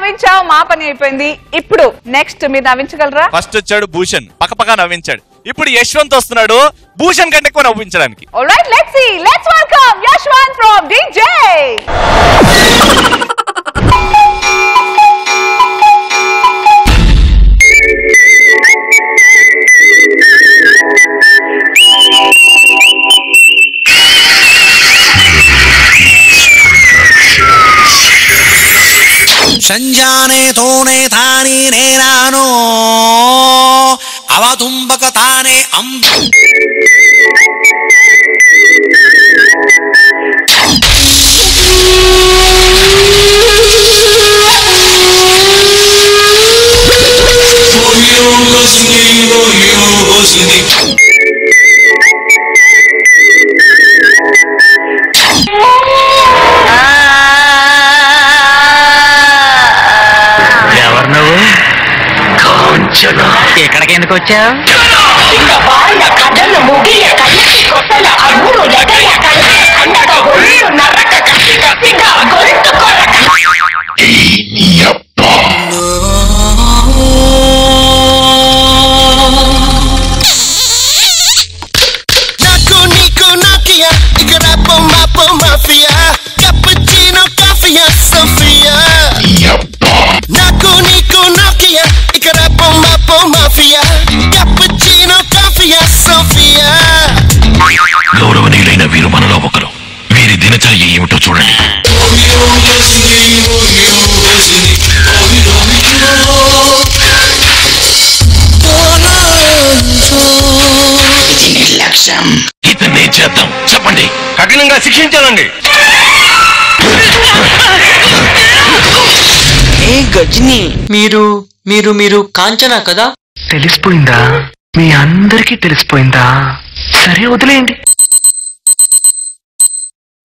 నవ్వించావు, మా పని అయిపోయింది. ఇప్పుడు నెక్స్ట్ మీరు నవ్వించగలరా? ఫస్ట్ వచ్చాడు భూషణ్, పక్కపక్క నవ్వించాడు. ఇప్పుడు యశ్వంత్ వస్తున్నాడు భూషణ్ కంటే ఎక్కువ నవ్వించడానికి. Alright, let's see. Let's welcome Yashwanth from DJ. సంజానే తోనే తాని నేనాను అవతుంబక తానే ఎక్కడికి ఎందుకు వచ్చావు? నాకు నీకు నాకియా ఇక్కడ మాఫియా కప్పుచినో కాఫియా సోఫియా నాకు నీకు నాకియా ఇక్కడ మాఫియా కప్పుచినో కాఫియా సోఫియా. గౌరవనీయులైన వీరు మనలో ఒకరు. వీరి దినచర్య ఏమిటో చూడండి. నిర్లక్ష్యం. ఇతన్ని చేద్దాం, చెప్పండి. కఠినంగా శిక్షించాలండి. ఏ గజని, మీరు మీరు మీరు కాంచనా కదా? తెలిసిపోయిందా? మీ అందరికీ తెలిసిపోయిందా? సరే వదిలేయండి.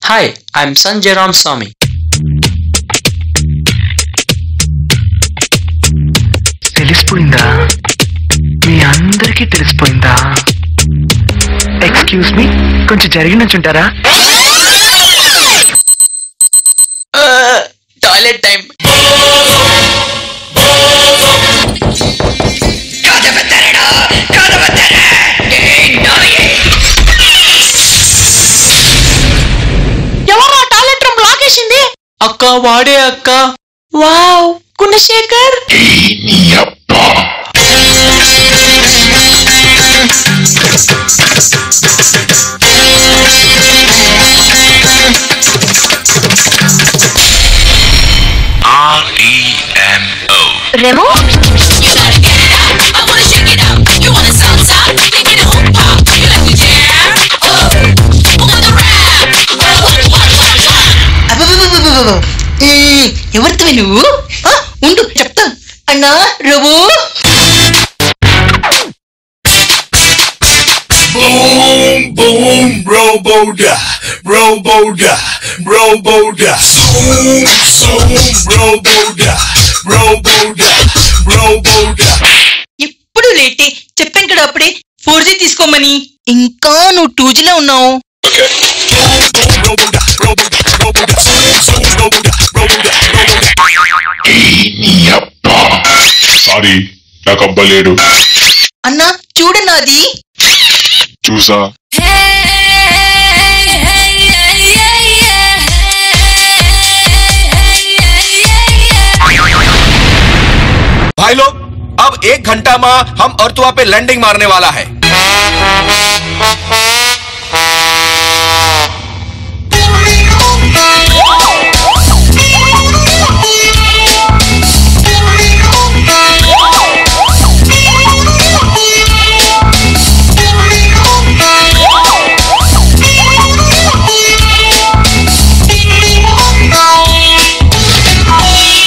Hi, I'm Sanjay Ram Swamy. తెలిసిపోయిందా? మీ అందరికీ తెలిసిపోయిందా? ఎక్స్క్యూజ్ మీ, కొంచెం జరిగి నుంచుంటారా? Toilet time. ఎవరా టాయిలెట్ రూమ్ లాక్ వేసింది? అక్క, వాడే అక్క. వావ్, గుణశేఖర్. REMO. ఎవరితో నువ్వు? ఉండు చెప్తా. అన్నా Raghu. Boom, boom, roboda, roboda, roboda. Zoom, zoom, roboda, roboda, roboda. ఎప్పుడు లేటే చెప్పాను కదా అప్పుడే 4G తీసుకోమని. ఇంకా నువ్వు 2G లో ఉన్నావు. సారీ, నాకు అబ్బలేడు. అన్నా చూడన్నాది. చూసా. भाई लोग, अब 1 घंटा में हम अर्तुआ पे लैंडिंग मारने वाला है.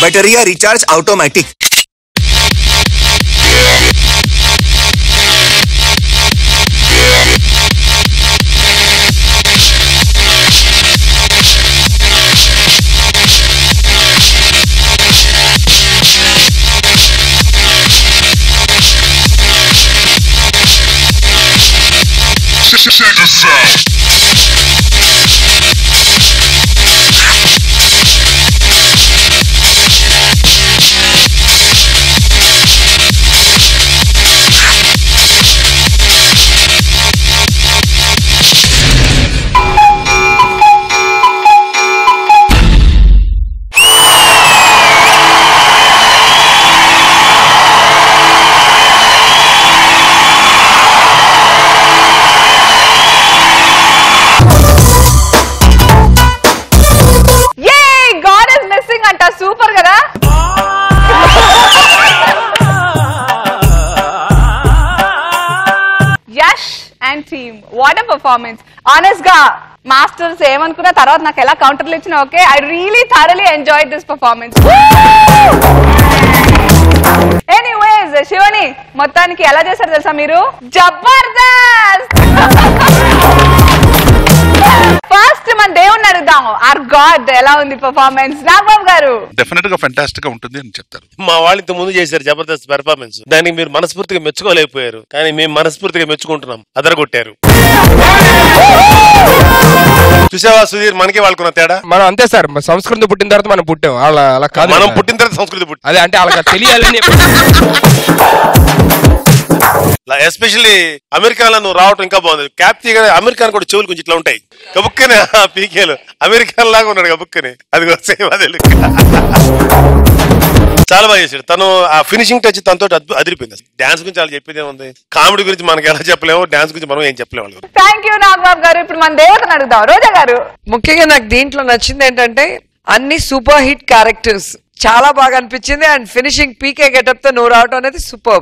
बैटरिया recharge automatic. Check this out. Super కదా. Yash and team, what a performance. Honest గా మాస్టర్స్ ఏమనుకున్న తర్వాత నాకు ఎలా కౌంటర్లు ఇచ్చిన okay, I really thoroughly enjoy this performance. Anyways శివని మొత్తానికి ఎలా చేశారు తెలుసా మీరు? జబర్దస్త్. ఫస్ట్ మన దేవుణ్ణి అడుగుదాం, ఆర్ గాడ్ ఎలా ఉంది పర్ఫార్మెన్స్? నాగబాబు గారు. డెఫినెట్ గా ఫెంటాస్టిక్ గా ఉంటుంది అని చెప్తారు. మా వాళ్ళు ఇంత ముందు చేశారు జబర్దస్త్ పెర్ఫార్మెన్స్, దానికి మీరు మనస్ఫూర్తిగా మెచ్చుకోలేకపోయారు, కానీ మేము మనస్ఫూర్తిగా మెచ్చుకుంటున్నాం, అదరగొట్టారు. చూసావా సుధీర్, మనకి వాళ్ళకున్న తేడా? మనం అంతే సార్, సంస్కృతి పుట్టిన తర్వాత మనం పుట్టాం, అలా కాదు. మనం పుట్టిన తర్వాత సంస్కృతి పుట్టి అదే అంటే వాళ్ళకి తెలియాలని. ఎస్పెషల్లీ అమెరికాలో నువ్వు రావటం ఇంకా బాగుంది. క్యాప్ తీయగానే అమెరికా కూడా చెవులు కొంచెం ఇట్లా ఉంటాయి, కబుక్కనే పీకేలు అమెరికా లాగా ఉన్నాడు కబుక్కనే. అది సేమ్ అదే చాలా బాగా చేశాడు తను. ఆ ఫినిషింగ్ టచ్ తనతో అదిరిపోయింది. డాన్స్ గురించి చాలా చెప్పేది ఏముంది, కామెడీ గురించి మనకి ఎలా చెప్పలేము, డాన్స్ గురించి మనం ఏం చెప్పలేము. థ్యాంక్ యూ నాగబాబు గారు. ఇప్పుడు మన దేవతను అడుగుదాం, రోజా గారు. ముఖ్యంగా నాకు దీంట్లో నచ్చింది ఏంటంటే అన్ని సూపర్ హిట్ క్యారెక్టర్స్ చాలా బాగా అనిపించింది. అండ్ ఫినిషింగ్ పీకే గెటప్ తో నువ్వు రావటం అనేది సూపర్.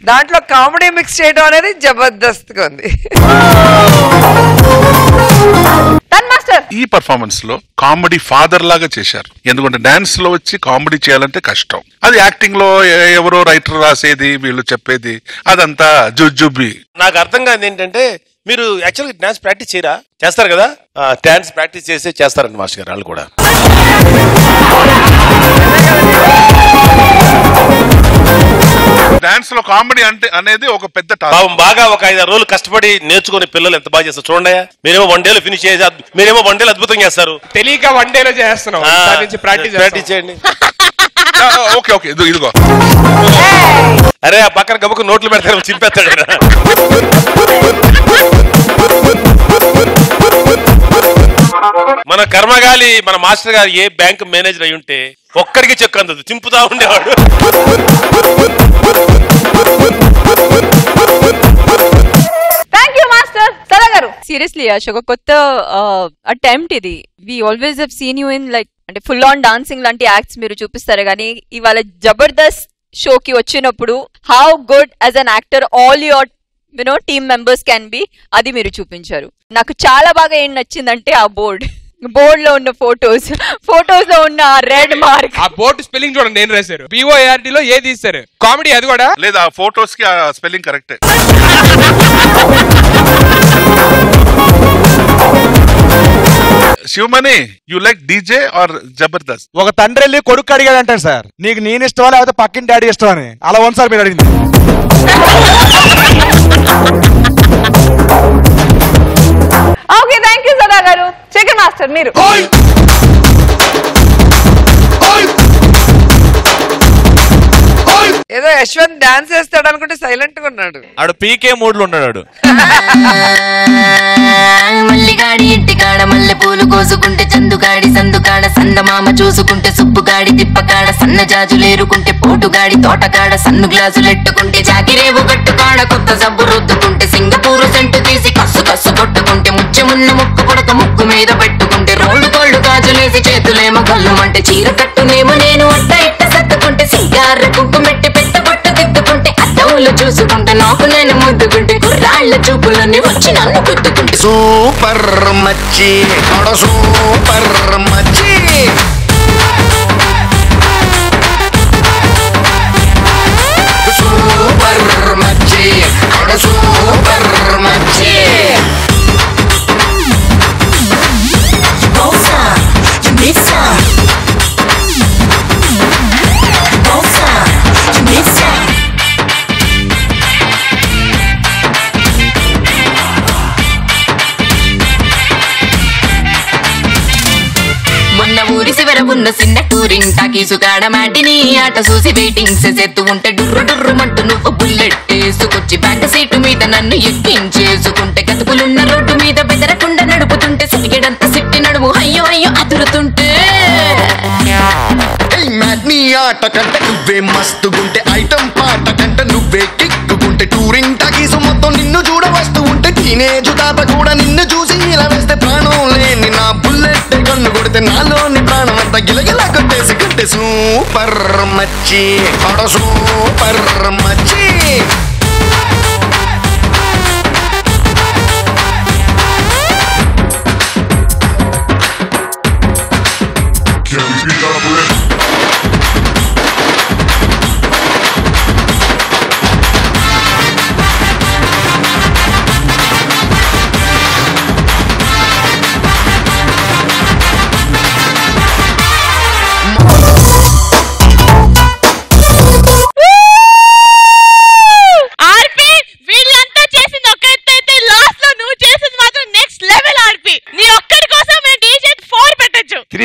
దాంట్లో కామెడీ మిక్స్ చేయడం అనేది జబర్దస్త్ గా ఉంది. ఈ పర్ఫార్మెన్స్ లో కామెడీ ఫాదర్ లాగా చేశారు. ఎందుకంటే డాన్స్ లో వచ్చి కామెడీ చేయాలంటే కష్టం. అది యాక్టింగ్ లో ఎవరో రైటర్ రాసేది, వీళ్ళు చెప్పేది, అదంతా జుజుబి. నాకు అర్థం కాదు ఏంటంటే, మీరు యాక్చువల్గా డాన్స్ ప్రాక్టీస్ చేయరా? చేస్తారు కదా, డాన్స్ ప్రాక్టీస్ చేస్తే చేస్తారండి మాస్టర్ గారు వాళ్ళు కూడా. డాన్స్ లో కామెడీ అంటే అనేది ఒక పెద్ద బాగా ఒక 5-6 రోజులు కష్టపడి నేర్చుకునే పిల్లలు ఎంత బాగా చేస్తారు చూడండి. మీరేమో 1 డేలో ఫినిష్ చేసి, మీరేమో 1 డేలో అద్భుతం చేస్తారు. తెలియక 1 డేలో చేస్తున్నాం, ప్రాక్టీస్ చేయండి. ఓకే ఓకే, ఇదిగో. అరే ఆ పక్కన గబుకు నోట్లు పెడతారు, చింపేస్తాడు. మన కర్మగాలి మన మాస్టర్ గారు ఏ బ్యాంక్ మేనేజర్ అయి ఉంటే ఒక్కడికి చెక్ అందదు, చింపుతా ఉండేవాడు. సీరియస్లీ యాష్, ఒక కొత్త అటెంప్ట్ ఇది. We always have seen you in like అంటే ఫుల్ ఆన్ డాన్సింగ్ లాంటి యాక్ట్స్ మీరు చూపిస్తారు, కానీ ఇవాళ జబర్దస్త్ షోకి వచ్చినప్పుడు how good as an actor all your team members can be, అది మీరు చూపించారు. నాకు చాలా బాగా ఏం నచ్చిందంటే ఆ బోర్డ్ లో ఉన్న ఫోటోస్ లో ఉన్న రెడ్ మార్క్, ఆ బోర్డు స్పెల్లింగ్ చూడండి, నేను రాశారు BOARD లో ఏ తీస్తారు కామెడీ, అది కూడా లేదా ఫోటోస్ కి spelling correct. Sivamani, you like DJ or Jabardasth? ఒక తండ్రి వెళ్ళి కొడుకు అడిగాడు అంటారు సార్, నీకు నేను ఇష్టమా లేకపోతే పక్కిన డాడీ ఇష్టం అని. అలా ఉంది సార్ మీరు అడిగింది. ఓకే, థ్యాంక్ యూ సదా గారు. చికెన్ మాస్టర్ మీరు. ఏదో యశ్వంత్ డాన్స్ చేస్తాడు అనుకుంటే సైలెంట్ గా ఉన్నాడు. ఆడు పీకే మూడ్ లో ఉన్నాడు. మల్లిగాడి ఇంటికాడ మల్లె పూలు కోసుకుంటే, చందుగాడి సందుకాడ సందమామ చూసుకుంటే, సుబ్బుగాడి తిప్పకాడ సన్న జాజులేరుకుంటే, పోటుగాడి తోటకాడ సన్ను గ్లాసులెట్టుకుంటే, జాకిరేవు గట్టుకాడ కొత్త సబ్బు రుద్దుకుంటే, సింగపూరు సెంటు తీసి కస్సు కస్సు కొట్టుకుంటే, ముచ్చమున్న ముక్కు పొడక ముక్కు మీద పెట్టుకుంటే, రోడ్డు కోళ్ళు గాజులేసి చేతులేమో కళ్ళుమంటే, చీర కట్టునేమో నేను అట్ట ఇట్ట సత్తుకుంటే, సింగార కుంకుమెట్టి పెట్ట బొట్టు తిద్దుకుంటే, అద్దములు చూసుకుంటే నాకు నేను ముద్దుకుంటే, కుర్రాళ్ళ చూపులన్నీ వచ్చి నన్ను గుద్దుకుంటే, సూపర్ మచ్చి సూపర్ మచ్చి సూపర్ మచ్చి సూపర్ మచ్చి. మొన్న ఊరి చివర ఉన్న చిన్న టూరింగ్ టాకీసుగాడ మాటిని ఆట చూసి వెయిటింగ్ చేసేస్తూ ఉంటే, డుర్రు డుర్రు మంటూ నువ్వు బుల్లెట్ వేసుకొచ్చి బ్యాక్ సీటు మీద నన్ను ఎక్కించేసుకుంటే, గతుకులున్న రోడ్డు మీద బెదరకుండా నడుపుతుంటే, సిటికెడంత సిట్టి నడుము అయ్యో అయ్యో అదురుతుంటే, నీ ఆట కంట నువ్వే మస్తుగుంటే, ఐటమ్ పాట కంట నువ్వే కిక్కుకుంటే, టూరింగ్ టాకీసు మొత్తం నిన్ను చూడ వస్తూ ఉంటే, టీనేజ్ తాత కూడా నిన్ను చూసి ఇలా వేస్తే, ప్రాణం లేని నా బుల్లెట్ కన్ను కొడితే నాలోని అంతా గిలగిలా కొట్టేసి కంటే సూపర్ మచ్చి ఆడ సూపర్ మచ్చి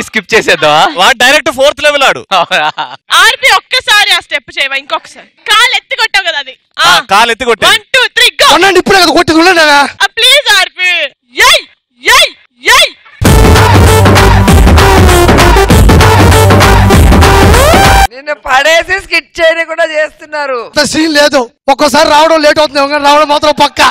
స్కిప్ చేసేద్దా వాడు డైరెక్ట్ 4th లెవెల్ ఆడు. ఆర్పి ఒక్కసారి ఆ స్టెప్ చేయవా ఇంకొకసారి కాలు ఎత్తి కొట్టావు కదా అది కాలు ఎత్తి కొట్టావు 1 2 3 గో అన్న ఇప్పుడే కదా కొట్టి ఉన్నానా ప్లీజ్ ఆర్పి యై యై యై నిన్ను పడేసి స్కిట్ చేయని కూడా చేస్తున్నారు. సీన్ లేదు ఒక్కోసారి రావడం లేట్ అవుతుంది రావడం మాత్రం పక్కా.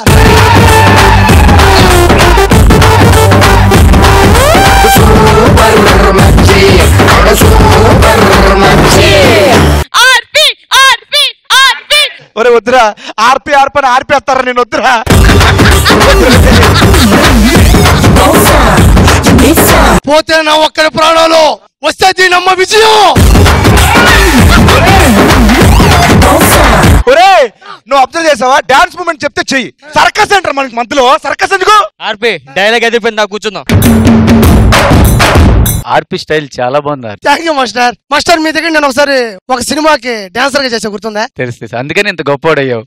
ఒరే వద్దురా ఆర్పి ఆర్పని ఆర్పేస్తారా నేను వద్దురా. పోతే నా ఒక్కరి ప్రాణాలు వస్తే దీనమ్మ విజయం. ఒరే నువ్వు అబ్జర్వ్ చేసావా డాన్స్ మూమెంట్ చెప్తే చెయ్యి. సర్కస్ అంటారు మనకి మంత్లో సర్కస్ ఎందుకు? ఆర్పి డైలాగ్ ఎదిపోయింది కూర్చుందాం. ఆర్పి స్టైల్ చాలా బాగుంది. Thank you master. మాస్టర్ మీ దగ్గర నేను ఒకసారి ఒక సినిమాకి డాన్సర్ గా చేసా గుర్తుందా? తెలుసు అందుకని ఇంత గొప్పవాడయ్యావు.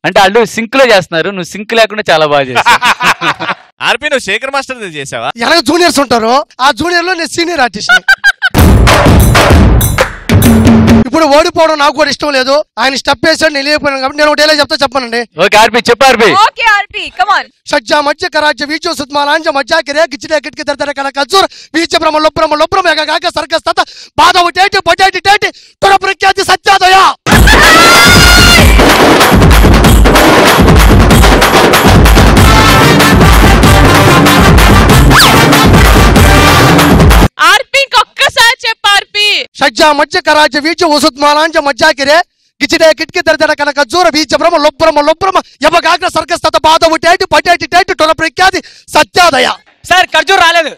అంటే వాళ్ళు సింక్ లో చేస్తున్నారు నువ్వు సింక్ లేకుండా చాలా బాగా చేస్తావు. ఆర్పి నువ్వు శేఖర్ మాస్టర్ చేసావా? ఎలాగ జూనియర్స్ ఉంటారు ఆ జూనియర్ లో నేను సీనియర్ ఆర్టిస్ట్. ఇప్పుడు ఓడిపోవడం నాకు కూడా ఇష్టం లేదు. ఆయన స్టెప్ వేసాడు నేను లేకపోయినాను కాబట్టి నేను ఒకటేలా చెప్తా చెప్పానండి. ఓకే ఆర్పి చెప్పు RP. Okay RP come on. సజ్జా మధ్య కరాజ్య వీచో సుత్మాలాంజ మధ్యాకి రే గిచ్చిడే కిట్కి దర్దర కల కజ్జూర్ వీచ బ్రహ్మ లొబ్రహ్మ లొబ్రహ్మ ఏకాక సర్కస్ తత బాధవు టేటి పొటేటి టేటి తొడ ప్రఖ్యాతి సత్యాదయ. ఆర్పి ఒక్కసారి చెప్పు ఆర్పి. సజ్జా మధ్య కరాజ్య వీచో సుత్మాలాంజ మధ్యాకి రే గిచ్చిడే కిట్కి దర్దర కల కజ్జూర వీచ బ్రహ్మ లొబ్రహ్మ లొబ్రహ్మ యవగాక సర్కస్ తత బాధవు టేటి పొటేటి టేటి తొడ ప్రఖ్యాతి సత్యాదయ. సార్ ఖర్జూర్ రాలేదు.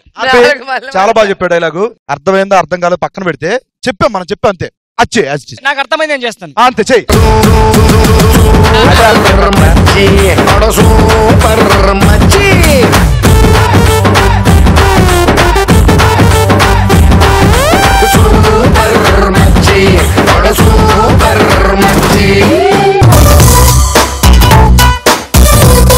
చాలా బాగా చెప్పాడు డైలాగు. అర్థమైందో అర్థం కాలేదు పక్కన పెడితే చెప్పాం మనం చెప్పాం అంతే. అచ్చే నాకు అర్థమైంది నేను చేస్తాను అంతే చెయ్యి.